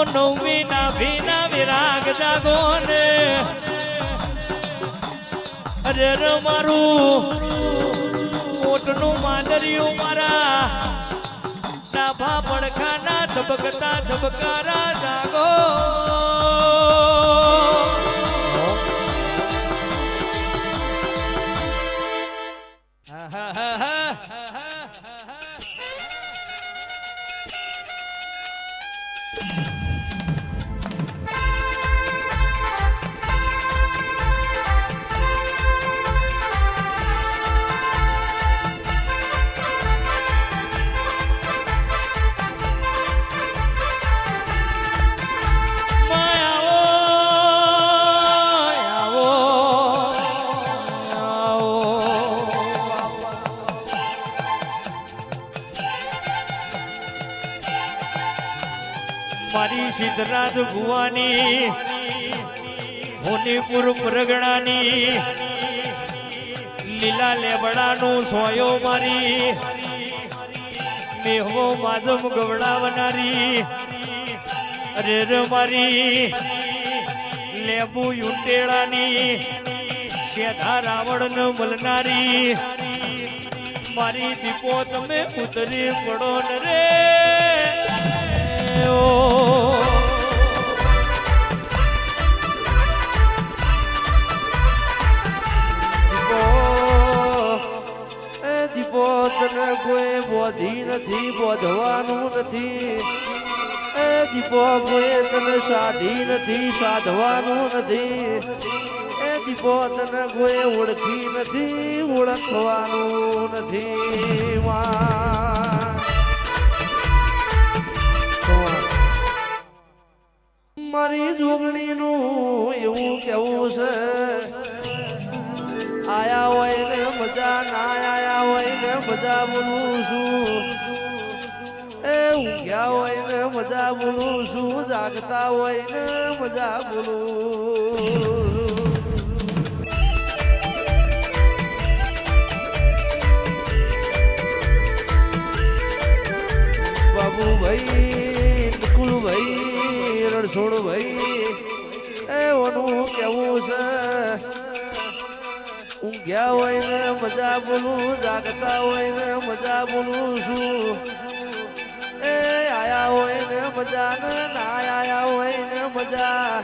નવમી ના ભીના વિરાગ જાગો ને અરે ર મારું મોટનું માંડરિયું મારા ડાભા પડખાના ધબકતા ધબકારા જાગો મારી સિદ્ધરાજ ભુવાની હોનીપુર પરગણાની લીલા લેબડાનું સોયો મારી મેહવો માધમ ગવડાવનારી અરે રે મારી લેબુ યુંટેળાની શેધા રાવણ મળનારી મારી દીપો તમે ઉતરી પડો ને રે દીપો તને કોઈ બોધી નથી બોધવાનું નથી એ દીપો કોઈ તને સાધી નથી સાધવાનું નથી એ દીપો તને કોઈ ઓળખી નથી ઓળખવાનું નથી મારી જોગણીનું એવું કેવું છે આયા હોય ને મજા ના આયા હોય ને મજા બોલું છું એ ઊંઘ્યા હોય ને મજા બોલું છું જાગતા હોય ને મજા બોલું બાબુભાઈ નકુલભાઈ રણછોડ ભાઈ એ ઓનું કેવું છે ઊંઘ્યા હોય ને મજા બોલું જાગતા હોય ને મજા બોલું છું એ આયા હોય ને મજા ને ના આયા હોય ને મજા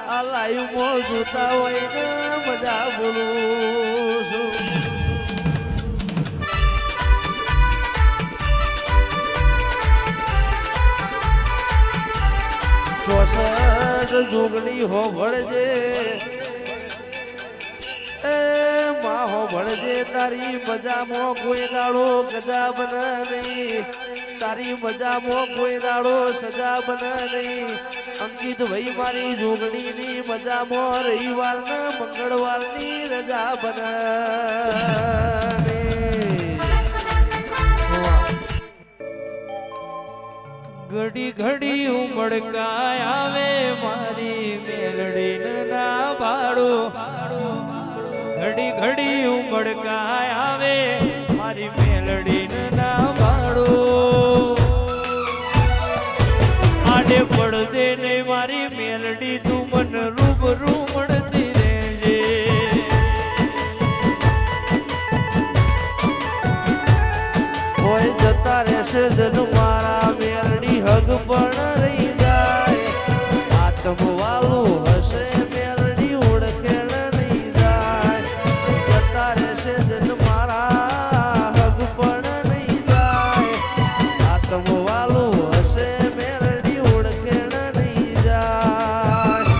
આ લાઈવમાં જોતા હોય ને મજા બોલું છું ચોસઠ જોગણી હો ભળજે એ માં હો ભળજે તારી મજામાં કોઈ દાડો ગજા બને નહીં તારી મજામાં કોઈ દાડો સજા બને નહીં અંકિત ભાઈ મારી જોગણીની મજામાં રવિવાર ને મંગળવારની રજા બને ઘડી ઘડી ઉમળકાય આવે મારી મેલડી ના ભાડો ઘડી ઘડી ઉમળકાય આવે મારી મેલડી ના ભાડો આડે પડદે ને મારી મેલડી તું મન રૂબરૂ મળતી રહેજે કોઈ જતા રહેશે જન મારા મેલડી હગ પણ રહી જાય આત્મવાલું હશે મેલડી ઓળખેણ નહીં જાય જતા રહેશે જન મારા હગ પણ નહીં જાય આત્મવાલું હશે મેલડી ઓળખેણ નહીં જાય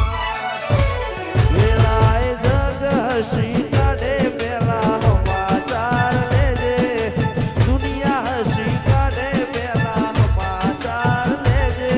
વેળાએ જગ હસી કાઢે પેલા સમાચાર લેજે દુનિયા હસી કાઢે પેલા સમાચાર લેજે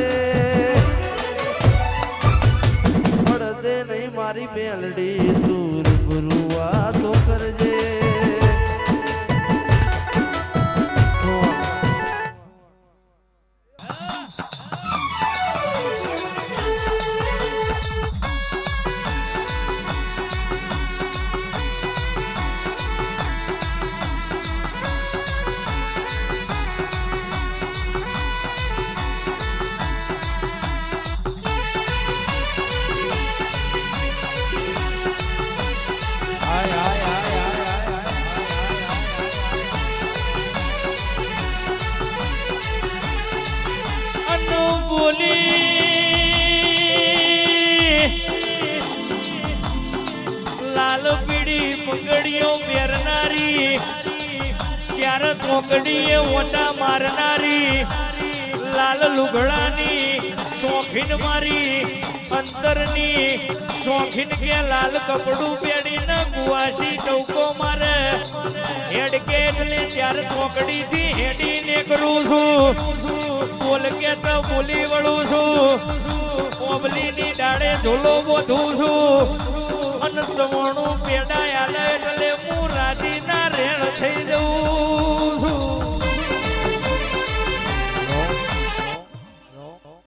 લાલ પીળી પગડીઓ પહેરનારી ચાર ચોકડીએ ઓટા મારનારી લાલ લુગડાની શોખીન મારી અંતરની શોખીન કે લાલ કપડું પહેરીને ગુવાસી ચૌકો મારે હેડકે એટલે ચાર ચોકડી થી હેડીને કરું છું બોલ કે તો બોલી વળું છું ઓબલીની ડાળે ઝોલો બોધું છું અને સવણું પેડા આલે